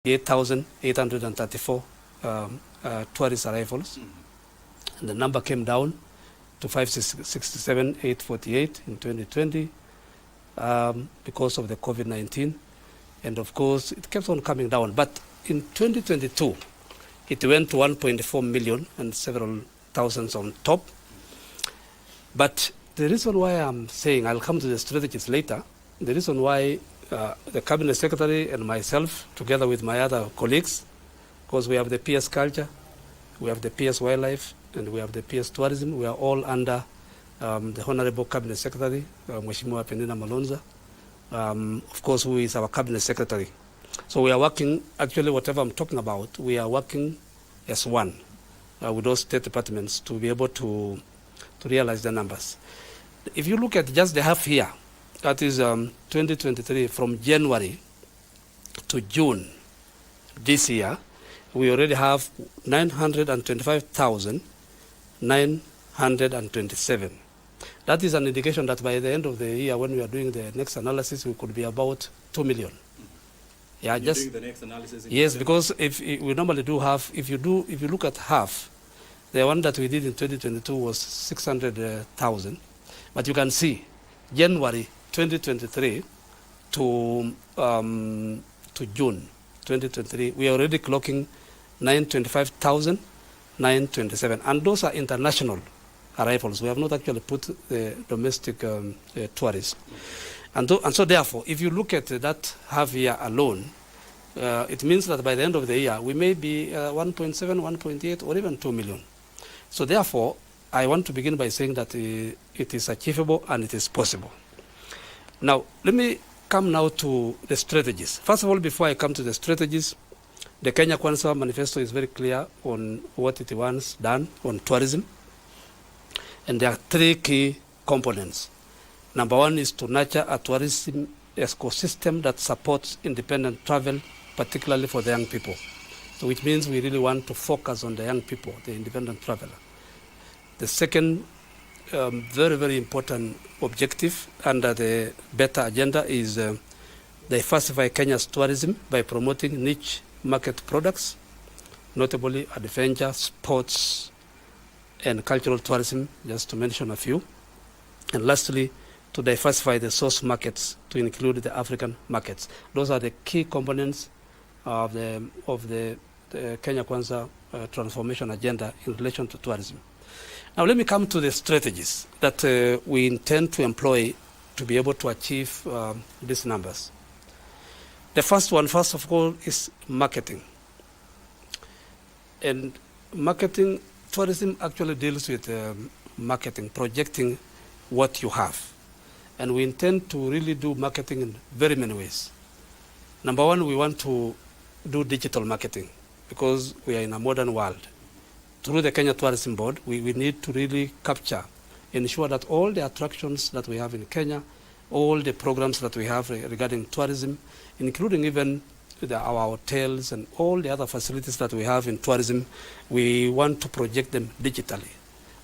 8,834 tourist arrivals. And the number came down to 567,848 in 2020 because of the COVID-19. And of course, it kept on coming down. But in 2022, it went to 1.4 million and several thousands on top. But the reason why I'm saying, I'll come to the strategies later, the reason why the Cabinet Secretary and myself, together with my other colleagues, because we have the PS Culture, we have the PS Wildlife, and we have the PS Tourism, we are all under the Honorable Cabinet Secretary, Mheshimiwa Penina Malonza, of course, who is our Cabinet Secretary. So we are working, actually whatever I'm talking about, we are working as one with those state departments to be able to realize the numbers. If you look at just the half year, that is 2023, from January to June this year, we already have 925,927. That is an indication that by the end of the year, when we are doing the next analysis, we could be about 2 million. Yeah, you're doing the next analysis? Yes, because if we normally do half, if you look at half, the one that we did in 2022 was 600,000. But you can see, January 2023 to June 2023, we are already clocking 925,927. And those are international arrivals. We have not actually put the domestic tourists. And so therefore, if you look at that half year alone, it means that by the end of the year, we may be 1.7, 1.8, or even 2 million. So therefore, I want to begin by saying that it is achievable and it is possible. Now, let me come now to the strategies. First of all, before I come to the strategies, the Kenya Kwanza manifesto is very clear on what it wants done on tourism. And there are three key components. Number one is to nurture a tourism ecosystem that supports independent travel, particularly for the young people. So which means we really want to focus on the young people, the independent traveler. The second very, very important objective under the better agenda is diversify Kenya's tourism by promoting niche market products, notably adventure, sports, and cultural tourism, just to mention a few. And lastly, to diversify the source markets to include the African markets. Those are the key components of the Kenya Kwanza transformation agenda in relation to tourism. Now let me come to the strategies that we intend to employ to be able to achieve these numbers. The first one, first of all, is marketing. And marketing, tourism actually deals with marketing, projecting what you have. And we intend to really do marketing in very many ways. Number one, we want to do digital marketing because we are in a modern world. Through the Kenya Tourism Board, we need to really capture, ensure that all the attractions that we have in Kenya, all the programs that we have regarding tourism, including even our hotels and all the other facilities that we have in tourism, we want to project them digitally,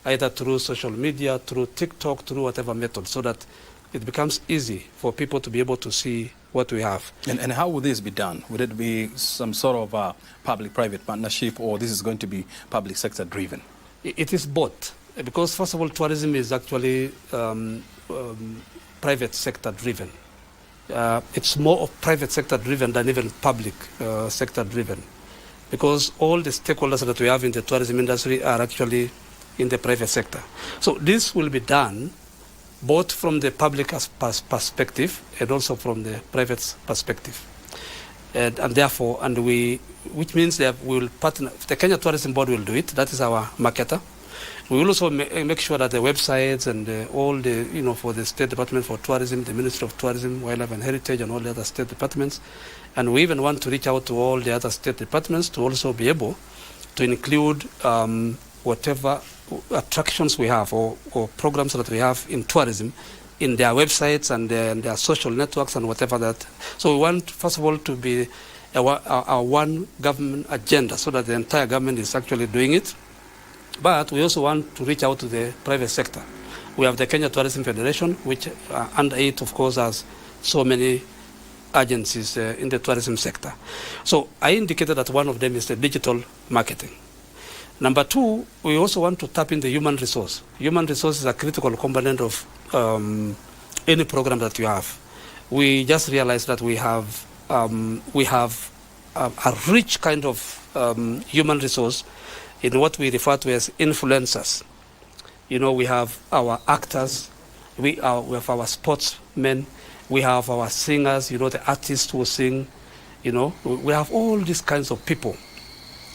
either through social media, through TikTok, through whatever method, so that it becomes easy for people to be able to see what we have. And how will this be done? Would it be some sort of public-private partnership, or this is going to be public sector driven? It is both, because first of all, tourism is actually private sector driven. It's more of private sector driven than even public sector driven, because all the stakeholders that we have in the tourism industry are actually in the private sector. So this will be done both from the public perspective and also from the private perspective. And therefore, which means that we will partner, the Kenya Tourism Board will do it, that is our marketer. We will also make sure that the websites and all the, for the State Department for Tourism, the Ministry of Tourism, Wildlife and Heritage, and all the other state departments. And we even want to reach out to all the other state departments to also be able to include whatever attractions we have or programs that we have in tourism in their websites and their social networks and whatever that. So we want, first of all, to be a one government agenda so that the entire government is actually doing it. But we also want to reach out to the private sector. We have the Kenya Tourism Federation, which under it, of course, has so many agencies in the tourism sector. So I indicated that one of them is the digital marketing. Number two, we also want to tap in the human resource. Human resource is a critical component of any program that you have. We just realized that we have a rich kind of human resource in what we refer to as influencers. You know, we have our actors, we have our sportsmen, we have our singers, you know, the artists who sing, you know, we have all these kinds of people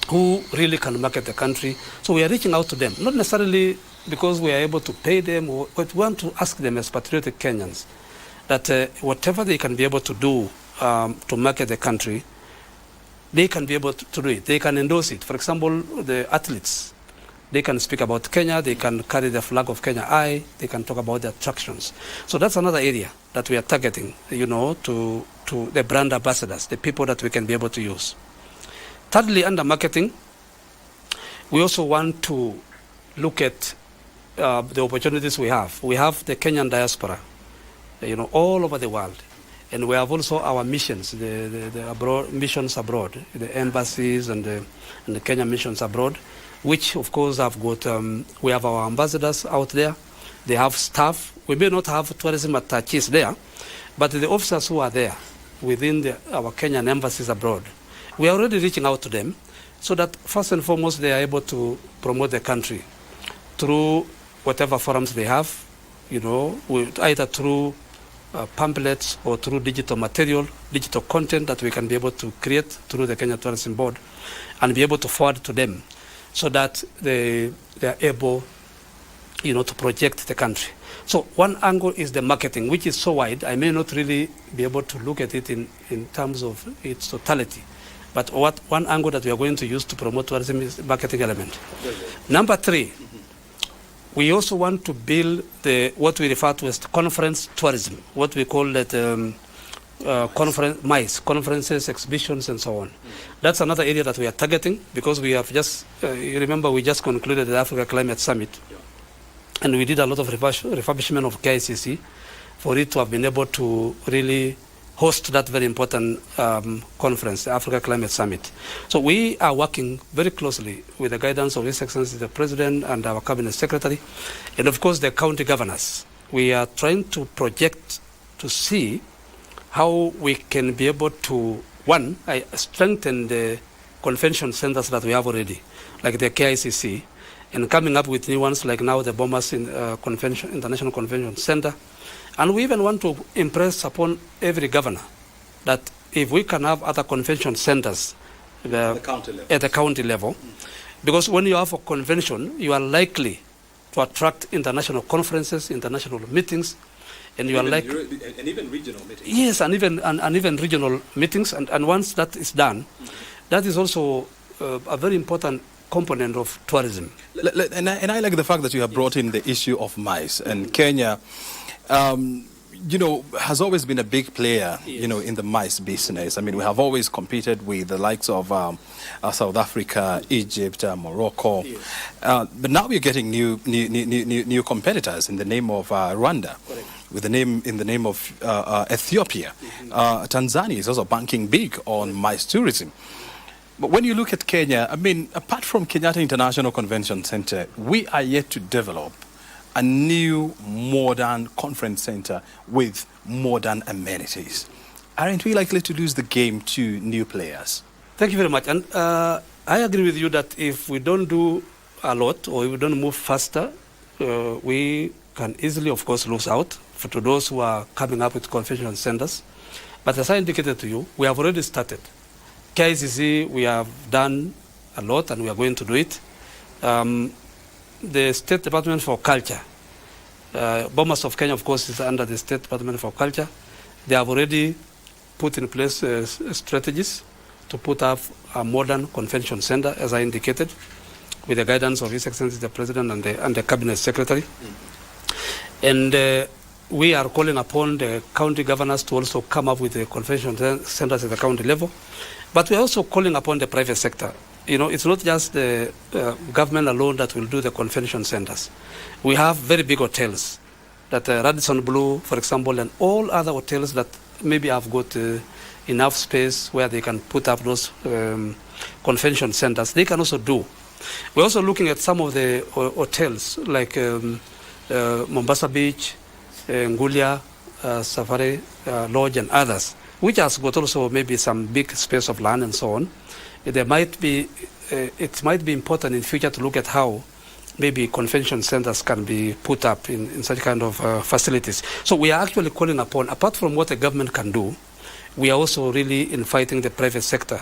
who really can market the country. So we are reaching out to them, not necessarily because we are able to pay them, but we want to ask them as patriotic Kenyans that whatever they can be able to do to market the country, they can be able to do it. They can endorse it. For example, the athletes, they can speak about Kenya, they can carry the flag of Kenya high, they can talk about the attractions. So that's another area that we are targeting, you know, to the brand ambassadors, the people that we can be able to use. Thirdly, under marketing, we also want to look at the opportunities we have. We have the Kenyan diaspora, you know, all over the world. And we have also our missions, the missions abroad, the embassies and the Kenyan missions abroad, which of course have got, we have our ambassadors out there. They have staff. We may not have tourism attaches there, but the officers who are there within our Kenyan embassies abroad, we are already reaching out to them so that first and foremost they are able to promote the country through whatever forums they have, you know, either through pamphlets or through digital material, digital content that we can be able to create through the Kenya Tourism Board and be able to forward to them so that they are able, you know, to project the country. So one angle is the marketing, which is so wide, I may not really be able to look at it in terms of its totality. But one angle that we are going to use to promote tourism is the marketing element. Number three, we also want to build what we refer to as conference tourism, what we call that MICE, conferences, exhibitions, and so on. That's another area that we are targeting because we have just, you remember we just concluded the Africa Climate Summit, and we did a lot of refurbishment of KICC for it to have been able to really host that very important conference, the Africa Climate Summit. So we are working very closely with the guidance of His Excellency the President and our Cabinet Secretary, and of course the county governors. We are trying to project to see how we can be able to, one, strengthen the convention centers that we have already, like the KICC, and coming up with new ones like now the Bomas International Convention Center. And we even want to impress upon every governor that if we can have other convention centers at the county level, because when you have a convention, you are likely to attract international conferences, international meetings, and you are like and even regional meetings. Yes, and even regional meetings. And once that is done, that is also a very important component of tourism. And I like the fact that you have brought in the issue of MICE, and Kenya, you know, has always been a big player, you know, in the MICE business. I mean, we have always competed with the likes of South Africa, Egypt, Morocco. But now we're getting new competitors in the name of Rwanda, with in the name of Ethiopia. Tanzania is also banking big on MICE tourism. But when you look at Kenya, I mean, apart from Kenyatta International Convention Center, we are yet to develop a new modern conference center with modern amenities. Aren't we likely to lose the game to new players? Thank you very much. And I agree with you that if we don't do a lot or if we don't move faster, we can easily, of course, lose out to those who are coming up with convention centers. But as I indicated to you, we have already started. KICC, we have done a lot and we are going to do it. The State Department for Culture, Bomas of Kenya, of course, is under the State Department for Culture. They have already put in place strategies to put up a modern convention center, as I indicated, with the guidance of His Excellency the President and the Cabinet Secretary. And we are calling upon the county governors to also come up with the convention centers at the county level. But we are also calling upon the private sector. You know, it's not just the government alone that will do the convention centers. We have very big hotels, that Radisson Blu, for example, and all other hotels that maybe have got enough space where they can put up those convention centers, they can also do. We're also looking at some of the hotels like Mombasa Beach, Ngulia, Safari Lodge and others, which has got also maybe some big space of land and so on. There might be, it might be important in future to look at how maybe convention centers can be put up in such kind of facilities. So we are actually calling upon, apart from what the government can do, we are also really inviting the private sector,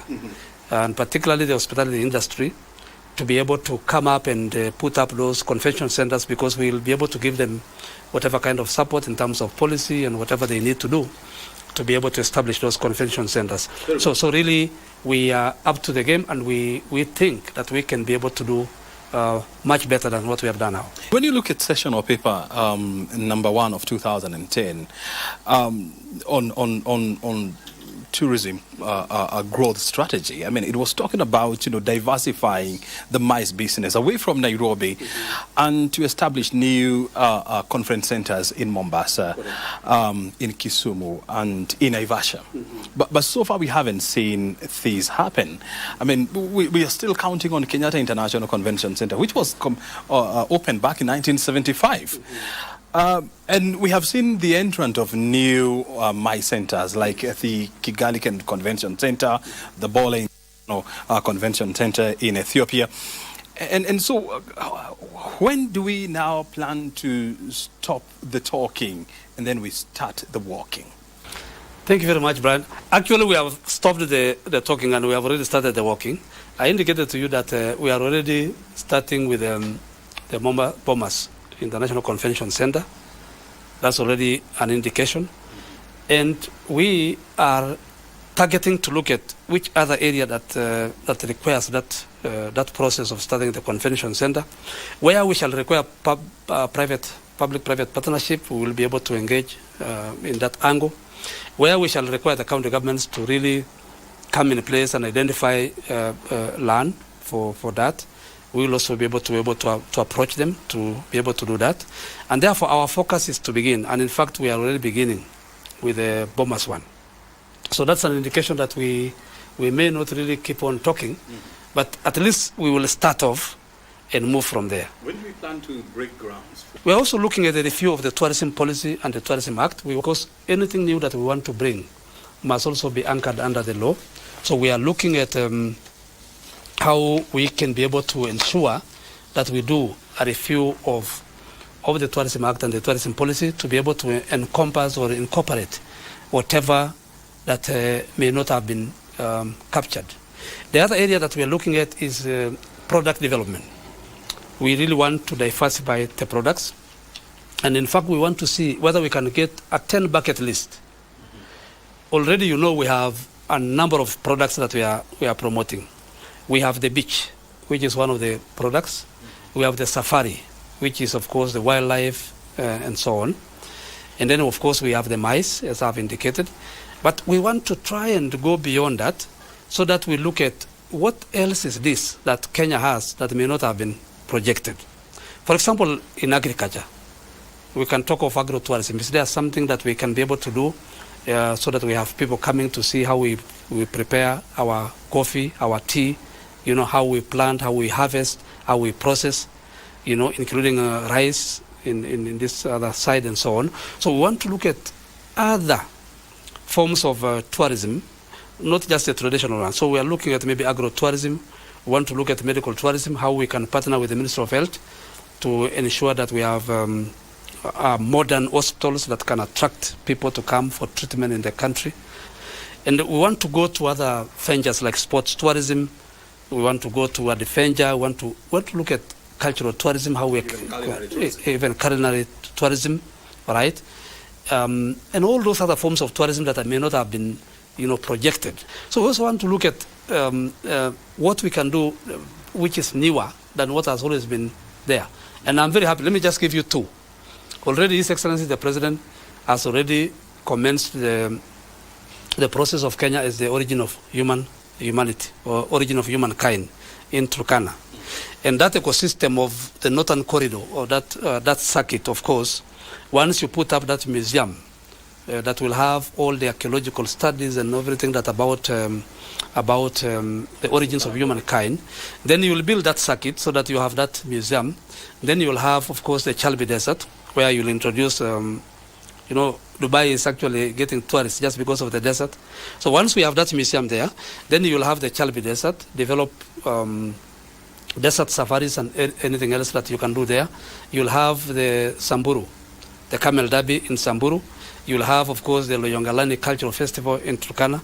and particularly the hospitality industry, to be able to come up and put up those convention centers, because we will be able to give them whatever kind of support in terms of policy and whatever they need to do to be able to establish those convention centers. So really, we are up to the game, and we think that we can be able to do much better than what we have done now. When you look at sessional paper number 1 of 2010 on tourism growth strategy, I mean, it was talking about, you know, diversifying the MICE business away from Nairobi and to establish new conference centers in Mombasa, in Kisumu and in Naivasha. But so far we haven't seen these happen. I mean, we are still counting on Kenyatta International Convention Center, which was opened back in 1975. And we have seen the entrance of new MICE centers like the Kigali Convention Center, the Bole Convention Center in Ethiopia. And so when do we now plan to stop the talking and then we start the walking? Thank you very much, Brian. Actually, we have stopped the talking and we have already started the walking. I indicated to you that we are already starting with the Bomas International Convention Center. That's already an indication. And we are targeting to look at which other area that requires that process of starting the convention center. Where we shall require public-private partnership, we will be able to engage in that angle. Where we shall require the county governments to really come in place and identify land for that, we will also be able to approach them to be able to do that. And therefore, our focus is to begin. And in fact, we are already beginning with the Bomas one. So that's an indication that we may not really keep on talking, but at least we will start off and move from there. When do we plan to break grounds? We're also looking at the review of the tourism policy and the tourism act. Because anything new that we want to bring must also be anchored under the law. So we are looking at how we can be able to ensure that we do a review of the tourism act and the tourism policy to be able to encompass or incorporate whatever that may not have been captured. The other area that we are looking at is product development. We really want to diversify the products, and in fact we want to see whether we can get a 10 bucket list. Already, you know, we have a number of products that we are promoting. We have the beach, which is one of the products. We have the safari, which is of course the wildlife and so on. And then of course we have the MICE, as I've indicated. But we want to try and go beyond that so that we look at what else is this that Kenya has that may not have been projected. For example, in agriculture, we can talk of agro-tourism. Is there something that we can be able to do so that we have people coming to see how we prepare our coffee, our tea, you know, how we plant, how we harvest, how we process, you know, including rice in this other side and so on. So we want to look at other forms of tourism, not just the traditional one. So we are looking at maybe agro-tourism. We want to look at medical tourism, how we can partner with the Ministry of Health to ensure that we have modern hospitals that can attract people to come for treatment in the country. And we want to go to other ventures like sports tourism. We want to go to a defender. We want to look at cultural tourism, how we even culinary tourism, right? And all those other forms of tourism that may not have been, you know, projected. So we also want to look at what we can do, which is newer than what has always been there. And I'm very happy. Let me just give you two. Already, His Excellency the President has already commenced the process of Kenya as the origin of humanity or origin of humankind in Turkana. And that ecosystem of the northern corridor or that circuit, of course, once you put up that museum, that will have all the archaeological studies and everything that about the origins of humankind. Then you will build that circuit so that you have that museum. Then you will have, of course, the Chalbi Desert, where you'll introduce, Dubai is actually getting tourists just because of the desert. So once we have that museum there, then you'll have the Chalbi Desert, develop desert safaris and anything else that you can do there. You'll have the Samburu, the Camel Derby in Samburu. You'll have, of course, the Loyongalani Cultural Festival in Turkana.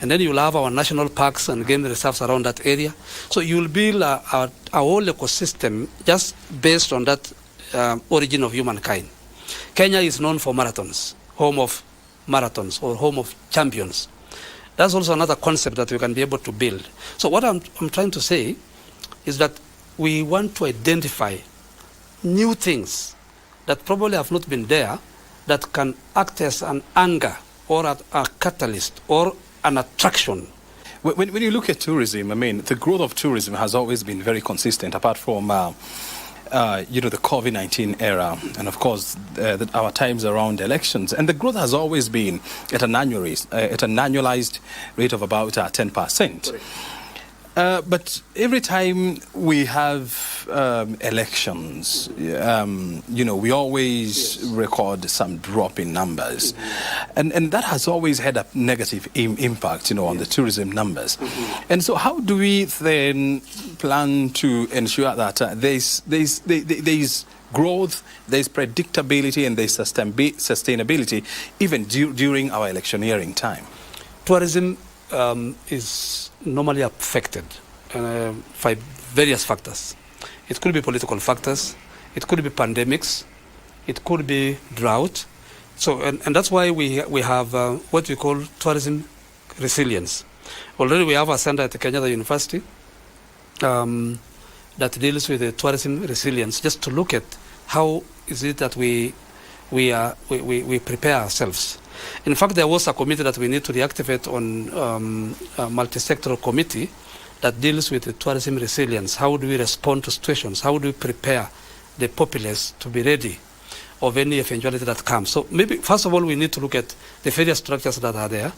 And then you'll have our national parks and game reserves around that area. So you'll build a whole ecosystem just based on that origin of humankind. Kenya is known for marathons, home of marathons or home of champions. That's also another concept that we can be able to build. So what I'm trying to say is that we want to identify new things that probably have not been there, that can act as an anchor or a catalyst or an attraction. When you look at tourism, I mean, the growth of tourism has always been very consistent, apart from the COVID-19 era, and of course our times around elections. And the growth has always been at an annualized rate of about 10%. But every time we have elections, we always record some drop in numbers. And that has always had a negative impact, on the tourism numbers. And so how do we then plan to ensure that there's growth, there's predictability, and there's sustainability even during our electioneering time? Tourism is normally affected by various factors. It could be political factors, it could be pandemics, it could be drought. So, and that's why we have what we call tourism resilience. Already we have a center at Kenyatta University that deals with the tourism resilience, just to look at how is it that we prepare ourselves. In fact, there was a committee that we need to reactivate on a multi-sectoral committee that deals with the tourism resilience. How do we respond to situations? How do we prepare the populace to be ready of any eventuality that comes? So maybe, first of all, we need to look at the various structures that are there.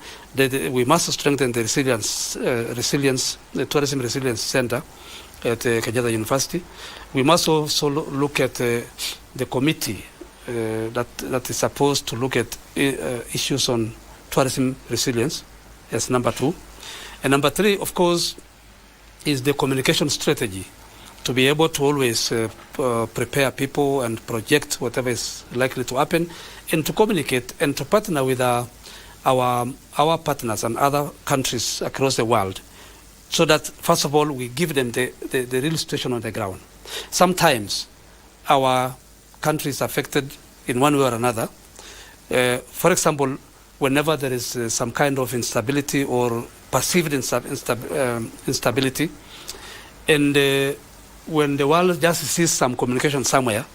We must strengthen the the Tourism Resilience Center at Kenyatta University. We must also look at the committee that is supposed to look at issues on tourism resilience as number 2. And number 3, of course, is the communication strategy, to be able to always prepare people and project whatever is likely to happen, and to communicate and to partner with our partners and other countries across the world, so that, first of all, we give them the real situation on the ground. Sometimes our country is affected in one way or another. For example, whenever there is some kind of instability or perceived instability, and when the world just sees some communication somewhere,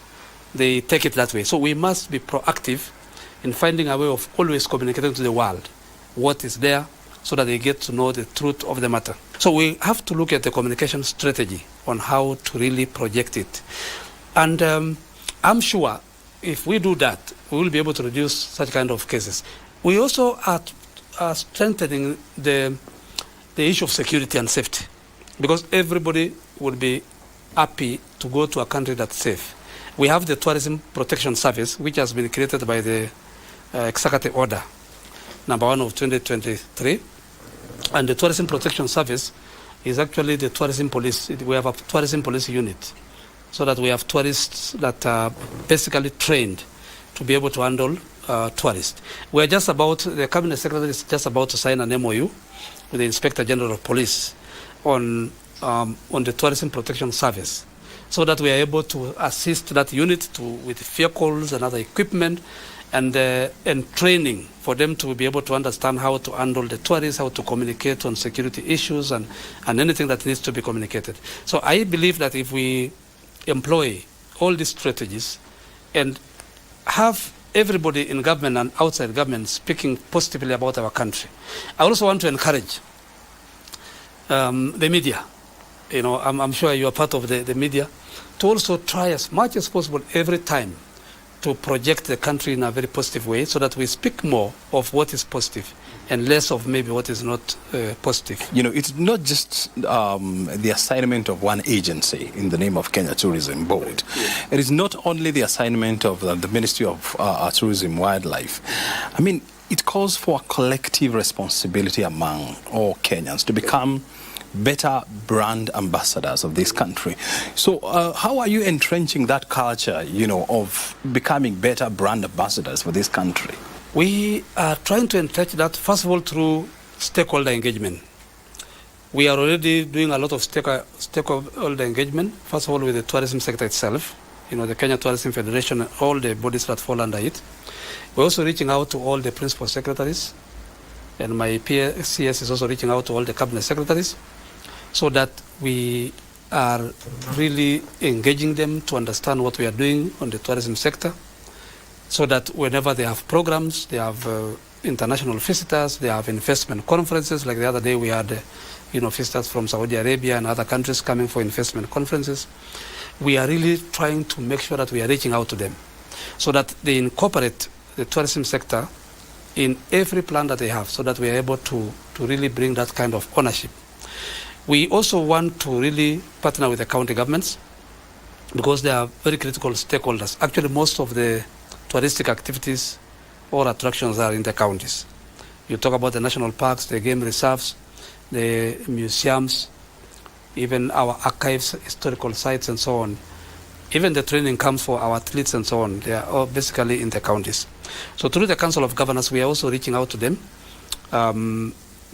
they take it that way. So we must be proactive in finding a way of always communicating to the world what is there, so that they get to know the truth of the matter. So we have to look at the communication strategy on how to really project it. And I'm sure if we do that, we will be able to reduce such kind of cases. We also are strengthening the issue of security and safety, because everybody would be happy to go to a country that's safe. We have the Tourism Protection Service, which has been created by the Executive Order number 1 of 2023. And the Tourism Protection Service is actually the tourism police. We have a tourism police unit, so that we have tourists that are basically trained to be able to handle tourists. The Cabinet Secretary is just about to sign an MOU with the Inspector General of Police on the Tourism Protection Service, so that we are able to assist that unit with vehicles and other equipment, and training for them to be able to understand how to handle the tourists, how to communicate on security issues and anything that needs to be communicated. So I believe that if we employ all these strategies and have everybody in government and outside government speaking positively about our country. I also want to encourage the media. I'm sure you are part of the media, to also try as much as possible every time to project the country in a very positive way so that we speak more of what is positive and less of maybe what is not positive. You know, it's not just the assignment of one agency in the name of Kenya Tourism Board. Yeah. It is not only the assignment of the Ministry of Tourism Wildlife. I mean, it calls for a collective responsibility among all Kenyans to become better brand ambassadors of this country. So how are you entrenching that culture, you know, of becoming better brand ambassadors for this country? We are trying to entrench that, first of all, through stakeholder engagement. We are already doing a lot of stakeholder engagement, first of all with the tourism sector itself, you know, the Kenya Tourism Federation and all the bodies that fall under it. We're also reaching out to all the principal secretaries, and my PCS is also reaching out to all the cabinet secretaries, so that we are really engaging them to understand what we are doing on the tourism sector, so that whenever they have programs, they have international visitors, they have investment conferences. Like the other day we had visitors from Saudi Arabia and other countries coming for investment conferences. We are really trying to make sure that we are reaching out to them so that they incorporate the tourism sector in every plan that they have, so that we are able to really bring that kind of ownership. We also want to really partner with the county governments because they are very critical stakeholders. Actually, most of the touristic activities or attractions are in the counties. You talk about the national parks, the game reserves, the museums, even our archives, historical sites and so on. Even the training camps for our athletes and so on, they are all basically in the counties. So through the Council of Governors, we are also reaching out to them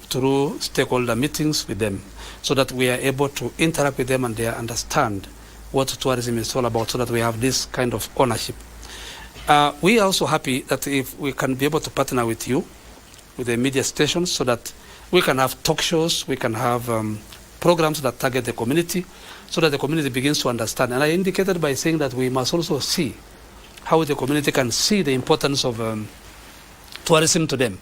through stakeholder meetings with them, so that we are able to interact with them and they understand what tourism is all about, so that we have this kind of ownership. We are also happy that if we can be able to partner with you, with the media stations, so that we can have talk shows, we can have programs that target the community, so that the community begins to understand. And I indicated by saying that we must also see how the community can see the importance of tourism to them,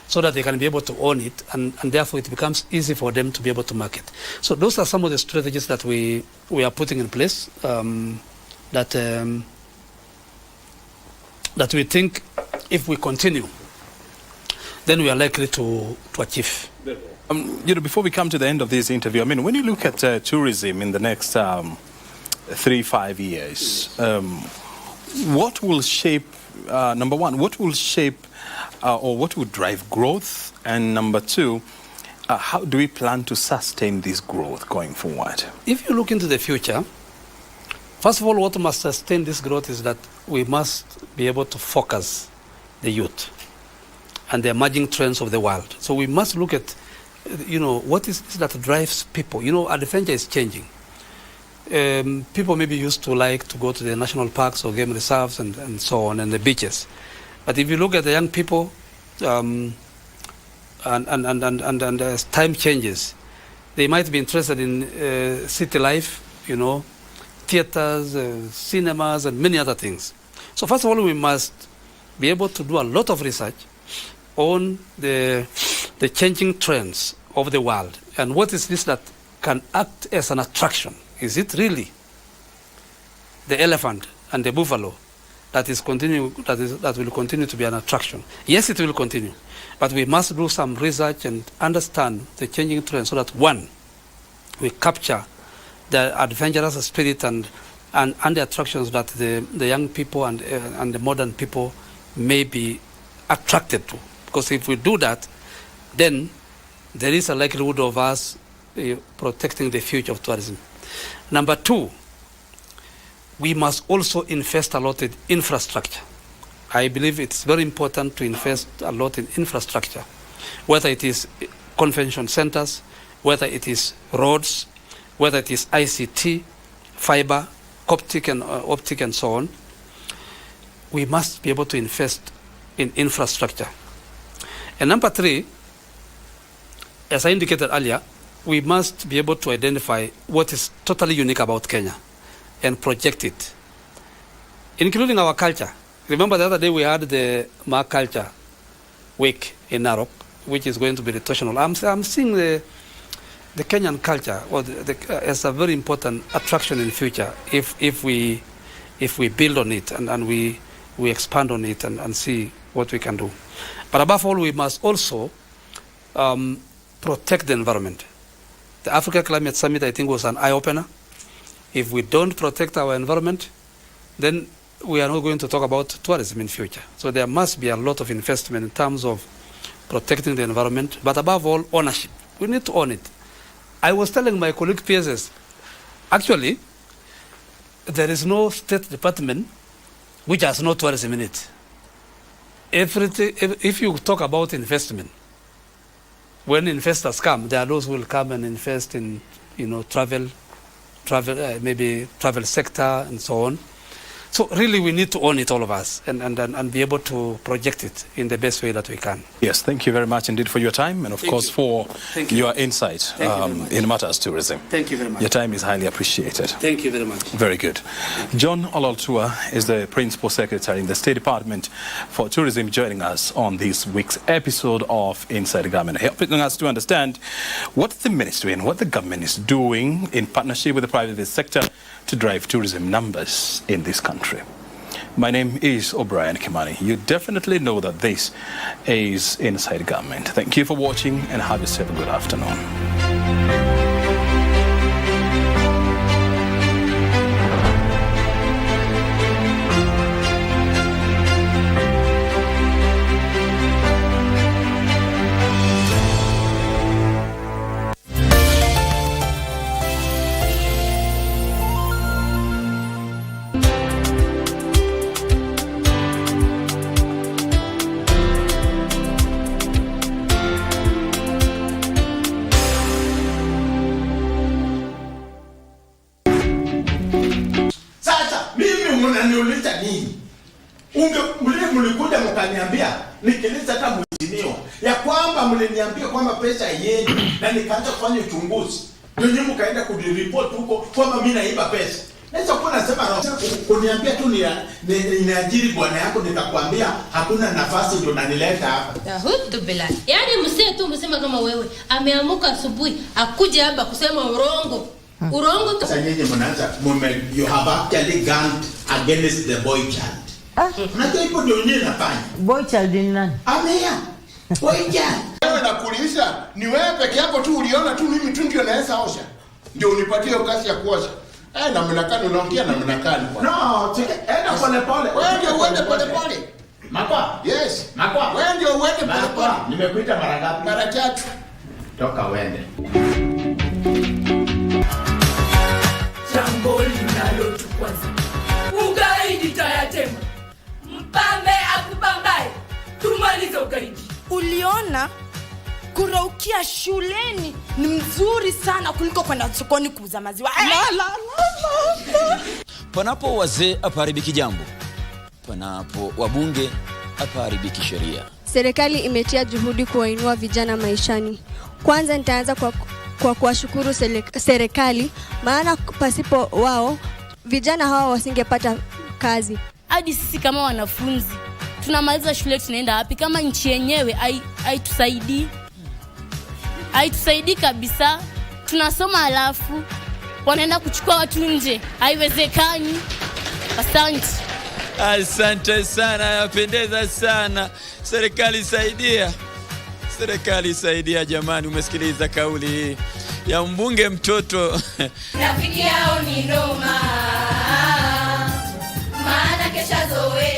so that they can be able to own it, and therefore it becomes easy for them to be able to market. So those are some of the strategies that we are putting in place that we think if we continue, then we are likely to achieve. Before we come to the end of this interview, I mean, when you look at tourism in the next 3-5 years, what will shape, number one, what will shape or what will drive growth? And number two, how do we plan to sustain this growth going forward? If you look into the future, first of all, what must sustain this growth is that we must be able to focus the youth and the emerging trends of the world. So we must look at, what is this that drives people? Adventure is changing. People maybe used to like to go to the national parks or game reserves and so on, and the beaches. But if you look at the young people, and as time changes, they might be interested in city life, theaters, cinemas, and many other things. So first of all, we must be able to do a lot of research on the changing trends of the world, and what is this that can act as an attraction. Is it really the elephant and the buffalo that will continue to be an attraction? Yes, it will continue, but we must do some research and understand the changing trends, so that one, we capture the adventurous spirit and the attractions that the young people and the modern people may be attracted to. Because if we do that, then there is a likelihood of us protecting the future of tourism. Number two, we must also invest a lot in infrastructure. I believe it's very important to invest a lot in infrastructure, whether it is convention centers, whether it is roads, whether it is ICT, fiber, optic and so on. We must be able to invest in infrastructure. And number three, as I indicated earlier, we must be able to identify what is totally unique about Kenya and project it, including our culture. Remember the other day we had the Ma Culture Week in Narok, which is going to be rotational. I'm seeing the Kenyan culture as a very important attraction in the future if we build on it and we we expand on it and see what we can do. But above all, we must also protect the environment. The Africa Climate Summit, I think, was an eye-opener. If we don't protect our environment, then we are not going to talk about tourism in future. So there must be a lot of investment in terms of protecting the environment, but above all, ownership. We need to own it. I was telling my colleague PSS, actually, there is no state department which has no tourism in it. If you talk about investment, when investors come, there are those who will come and invest in, travel, maybe travel sector and so on. So really, we need to own it, all of us, and be able to project it in the best way that we can. Yes, thank you very much indeed for your time and, of course, for your insight in matters tourism. Thank you very much. Your time is highly appreciated. Thank you very much. Very good. John Ololtua is the Principal Secretary in the State Department for Tourism, joining us on this week's episode of Inside the Government, helping us to understand what the ministry and what the government is doing in partnership with the private sector to drive tourism numbers in this country. My name is O'Brien Kimani. You definitely know that this is Inside Government. Thank you for watching and have yourself a good afternoon. Unaniuliza nini? Mlikuja mkaniambia nikiliza hata mheshimiwa ya kwamba mliniambia kwamba pesa yenu na nikaanza kufanya uchunguzi. Ndio mkaenda kuripoti huko kwamba mimi naiba pesa. Naweza kuwa nasema kuniambia tu niajiri bwana yako nikakwambia hakuna nafasi ndio nanileta hapa. Hudu bila. Yaani msee tu msema kama wewe ameamuka asubuhi akuje hapa kusema urongo. Urongo tu. Sasa nyinyi mnaanza you have actually gone against the boy child. Unajua ipo ndio nyinyi nafanya. Boy child ni nani? Amea. Boy child. Wewe nakuuliza ni wewe peke yako tu uliona tu mimi tu ndio naweza osha. Ndio unipatie kazi ya kuosha. Na mnakani unaongea na mnakani. No, enda pole pole. Wewe ndio uende pole pole. Makwa? Yes. Makwa. Wewe ndio uende pole pole. Nimekuita mara ngapi? Mara 3. Toka uende. Jambo linalotukwaza ugaidi tayatema, mpambe akupambaye, tumalize ugaidi. Uliona kuraukia shuleni ni mzuri sana kuliko kwenda sokoni kuuza maziwa. Panapo wazee hapaharibiki jambo, panapo wabunge hapaharibiki sheria. Serikali imetia juhudi kuwainua vijana maishani. Kwanza nitaanza kwa kuwashukuru serikali, maana pasipo wao vijana hawa wasingepata kazi. Hadi sisi kama wanafunzi tunamaliza shule tunaenda wapi kama nchi yenyewe haitusaidii? Haitusaidii kabisa. Tunasoma alafu wanaenda kuchukua watu nje. Haiwezekani. Asante. Asante sana, yapendeza sana. Serikali saidia. Serikali saidia jamani, umesikiliza kauli hii ya mbunge mtoto. Rafiki yao ni noma, maana kesha zoe